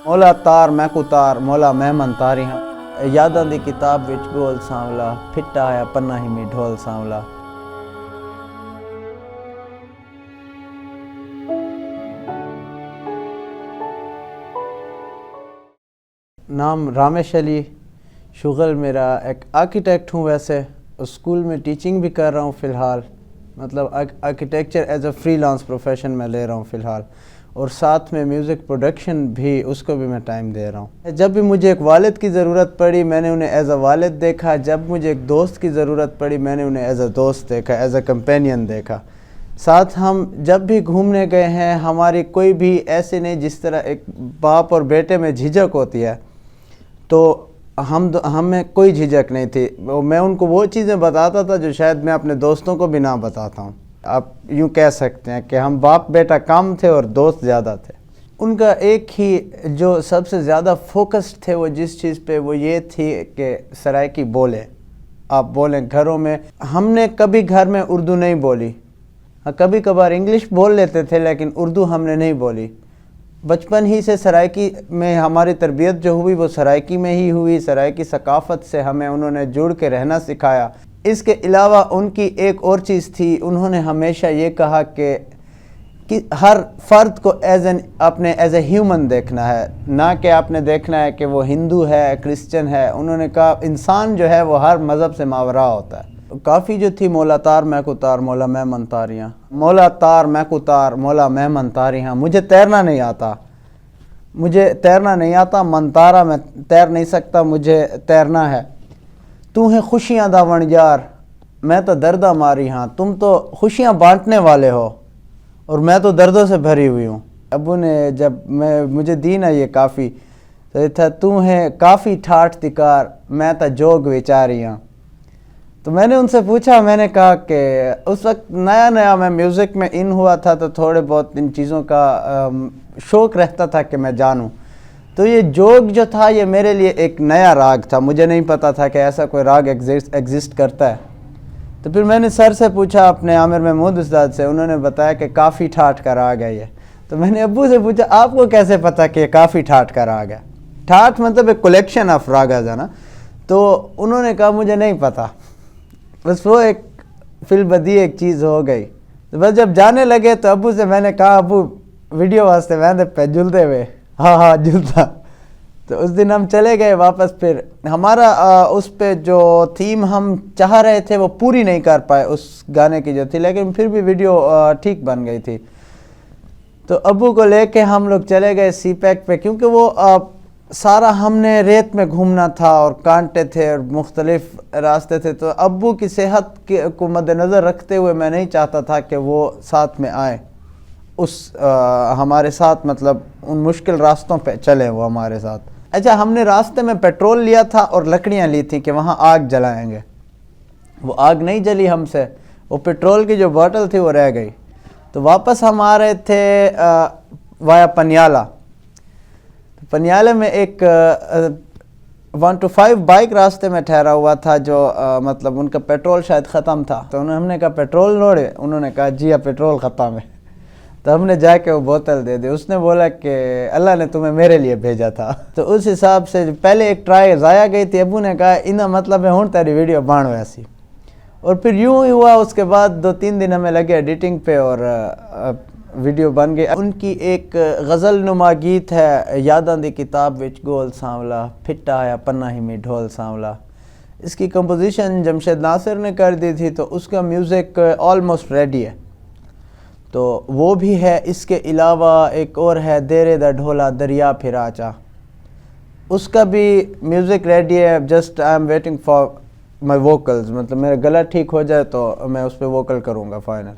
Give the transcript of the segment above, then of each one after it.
مولا تار میں کو تار مولا مہمن تاری ہاں یاداں دی کتاب وچ گول سانولا پھٹا آیا پنہ ہی میں ڈھول سانولا. نام رامیش علی. شغل میرا ایک آرکیٹیکٹ ہوں. ویسے اسکول میں ٹیچنگ بھی کر رہا ہوں فی الحال. مطلب architecture as a free lance profession میں لے رہا ہوں فی الحال. اور ساتھ میں میوزک پروڈکشن بھی اس کو بھی میں ٹائم دے رہا ہوں. جب بھی مجھے ایک والد کی ضرورت پڑی میں نے انہیں ایز اے والد دیکھا. جب مجھے ایک دوست کی ضرورت پڑی میں نے انہیں ایز اے دوست دیکھا, ایز اے کمپینین دیکھا. ساتھ ہم جب بھی گھومنے گئے ہیں ہماری کوئی بھی ایسے نہیں جس طرح ایک باپ اور بیٹے میں جھجک ہوتی ہے تو ہمیں کوئی جھجک نہیں تھی. میں ان کو وہ چیزیں بتاتا تھا جو شاید میں اپنے دوستوں کو بھی نہ بتاتا ہوں. آپ یوں کہہ سکتے ہیں کہ ہم باپ بیٹا کم تھے اور دوست زیادہ تھے. ان کا ایک ہی جو سب سے زیادہ فوکس تھے وہ جس چیز پہ وہ یہ تھی کہ سرائیکی بولے, آپ بولیں گھروں میں. ہم نے کبھی گھر میں اردو نہیں بولی. کبھی کبھار انگلش بول لیتے تھے لیکن اردو ہم نے نہیں بولی. بچپن ہی سے سرائیکی میں ہماری تربیت جو ہوئی وہ سرائیکی میں ہی ہوئی. سرائیکی ثقافت سے ہمیں انہوں نے جڑ کے رہنا سکھایا. اس کے علاوہ ان کی ایک اور چیز تھی, انہوں نے ہمیشہ یہ کہا کہ ہر فرد کو ایز اے ہیومن دیکھنا ہے, نہ کہ آپ نے دیکھنا ہے کہ وہ ہندو ہے کرسچن ہے. انہوں نے کہا انسان جو ہے وہ ہر مذہب سے ماورا ہوتا ہے. کافی جو تھی مولا تار میں کو تار مولا مہمن تاریاں. مولا تار میں کو تار مولا مہمن تاریاں. مجھے تیرنا نہیں آتا, من تارا میں تیر نہیں سکتا, مجھے تیرنا ہے. تو ہے خوشیاں دا ون یار میں تو دردہ ماری ہاں. تم تو خوشیاں بانٹنے والے ہو اور میں تو دردوں سے بھری ہوئی ہوں. ابو نے جب مجھے دی نا یہ کافی تو یہ تھا تو ہے کافی ٹھاٹھ تکار میں تو جوگ ویچاری ہاں. تو میں نے ان سے پوچھا, میں نے کہا کہ اس وقت نیا میں میوزک میں ان ہوا تھا تو تھوڑے بہت ان چیزوں کا شوق رہتا تھا کہ میں جانوں. تو یہ جوگ جو تھا یہ میرے لیے ایک نیا راگ تھا, مجھے نہیں پتا تھا کہ ایسا کوئی راگ ایگزسٹ کرتا ہے. تو پھر میں نے سر سے پوچھا اپنے عامر محمود استاد سے, انہوں نے بتایا کہ کافی ٹھاٹھ کا راگ ہے یہ. تو میں نے ابو سے پوچھا آپ کو کیسے پتا کہ یہ کافی ٹھاٹھ کا راگ ہے؟ ٹھاٹھ مطلب ایک کلیکشن آف راگز ہے نا. تو انہوں نے کہا مجھے نہیں پتا. بس وہ ایک فی البدیہہ ایک چیز ہو گئی. تو بس جب جانے لگے تو ابو سے میں نے کہا ابو ویڈیو واسطے میں پہ جلتے ہوئے ہاں جلتا. تو اس دن ہم چلے گئے واپس. پھر ہمارا اس پہ جو تھیم ہم چاہ رہے تھے وہ پوری نہیں کر پائے اس گانے کی جو تھی, لیکن پھر بھی ویڈیو ٹھیک بن گئی تھی. تو ابو کو لے کے ہم لوگ چلے گئے سی پیک پہ, کیونکہ وہ سارا ہم نے ریت میں گھومنا تھا اور کانٹے تھے اور مختلف راستے تھے. تو ابو کی صحت کو مد نظر رکھتے ہوئے میں نہیں چاہتا تھا کہ وہ ساتھ میں آئیں ہمارے ساتھ, مطلب ان مشکل راستوں پہ چلیں وہ ہمارے ساتھ. اچھا ہم نے راستے میں پیٹرول لیا تھا اور لکڑیاں لی تھیں کہ وہاں آگ جلائیں گے. وہ آگ نہیں جلی ہم سے, وہ پیٹرول کی جو بوٹل تھی وہ رہ گئی. تو واپس ہم آ رہے تھے وایا پنیالہ. پنیالے میں ایک 125 بائک راستے میں ٹھہرا ہوا تھا جو مطلب ان کا پیٹرول شاید ختم تھا. تو ہم نے کہا پیٹرول لوڑے, انہوں نے کہا جی پیٹرول ختم ہے. تو ہم نے جا کے وہ بوتل دے دی. اس نے بولا کہ اللہ نے تمہیں میرے لیے بھیجا تھا. تو اس حساب سے پہلے ایک ٹرائی ضائع گئی تھی. ابو نے کہا انہا مطلب ہے ہون تیری ویڈیو بان ویسی. اور پھر یوں ہی ہوا. اس کے بعد 2-3 دن ہمیں لگے ایڈیٹنگ پہ اور ویڈیو بن گئی. ان کی ایک غزل نما گیت ہے یاداں دی کتاب وچ گول سانولا پھٹا آیا پنہ ہی میں ڈھول سانولا. اس کی کمپوزیشن جمشید ناصر نے کر دی تھی. تو اس کا میوزک آلموسٹ ریڈی ہے, تو وہ بھی ہے. اس کے علاوہ ایک اور ہے دیرے دا ڈھولا دریا پھرا چا, اس کا بھی میوزک ریڈی ہے. Just I am waiting for my vocals, مطلب میرا گلا ٹھیک ہو جائے تو میں اس پہ ووکل کروں گا فائنل.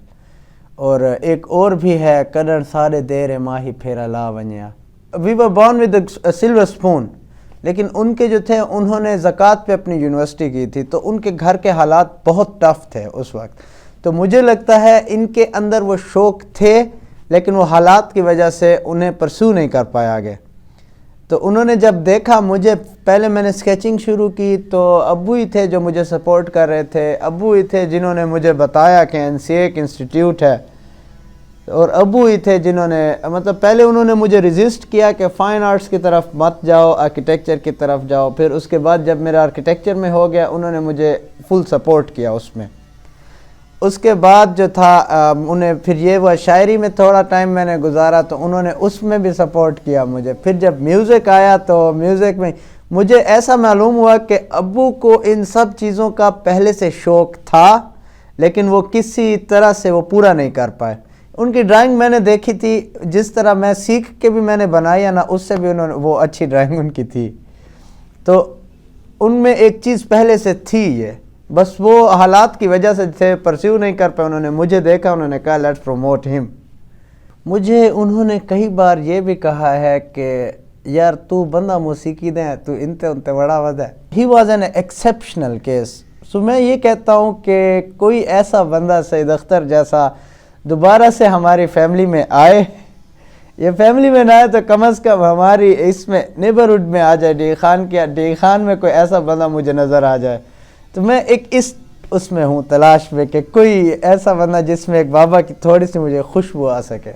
اور ایک اور بھی ہے کڈن سارے دیر ماہی پھیرا لا ونیا. We were born with a silver spoon, لیکن ان کے جو تھے انہوں نے زکوٰۃ پہ اپنی یونیورسٹی کی تھی, تو ان کے گھر کے حالات بہت ٹف تھے اس وقت. تو مجھے لگتا ہے ان کے اندر وہ شوق تھے لیکن وہ حالات کی وجہ سے انہیں پرسو نہیں کر پایا آگے. تو انہوں نے جب دیکھا مجھے, پہلے میں نے اسکیچنگ شروع کی تو ابو ہی تھے جو مجھے سپورٹ کر رہے تھے. ابو ہی تھے جنہوں نے مجھے بتایا کہ NCA ایک انسٹیٹیوٹ ہے اور ابو ہی تھے جنہوں نے مطلب پہلے انہوں نے مجھے ریزسٹ کیا کہ فائن آرٹس کی طرف مت جاؤ، آرکیٹیکچر کی طرف جاؤ. پھر اس کے بعد جب میرا آرکیٹیکچر میں ہو گیا انہوں نے مجھے فل سپورٹ کیا اس میں. اس کے بعد جو تھا انہیں پھر یہ ہوا شاعری میں تھوڑا ٹائم میں نے گزارا تو انہوں نے اس میں بھی سپورٹ کیا مجھے. پھر جب میوزک آیا تو میوزک میں مجھے ایسا معلوم ہوا کہ ابو کو ان سب چیزوں کا پہلے سے شوق تھا لیکن وہ کسی طرح سے وہ پورا نہیں کر پائے. ان کی ڈرائنگ میں نے دیکھی تھی، جس طرح میں سیکھ کے بھی میں نے بنایا نا اس سے بھی انہوں نے وہ اچھی ڈرائنگ ان کی تھی. تو ان میں ایک چیز پہلے سے تھی، یہ بس وہ حالات کی وجہ سے تھے، پرسیو نہیں کر پائے. انہوں نے مجھے دیکھا، انہوں نے کہا لیٹس پروموٹ ہم. مجھے انہوں نے کئی بار یہ بھی کہا ہے کہ یار تو بندہ موسیقی دیں، تو انتے بڑا ودا ہے. He was an exceptional case. So میں یہ کہتا ہوں کہ کوئی ایسا بندہ سید اختر جیسا دوبارہ سے ہماری فیملی میں آئے. یہ فیملی میں نہ آئے تو کم از کم ہماری اس میں نیبرہڈ میں آ جائے. ڈی خان میں کوئی ایسا بندہ مجھے نظر آ جائے تو میں ایک اس میں ہوں تلاش میں کہ کوئی ایسا بندہ جس میں ایک بابا کی تھوڑی سی مجھے خوشبو آ سکے.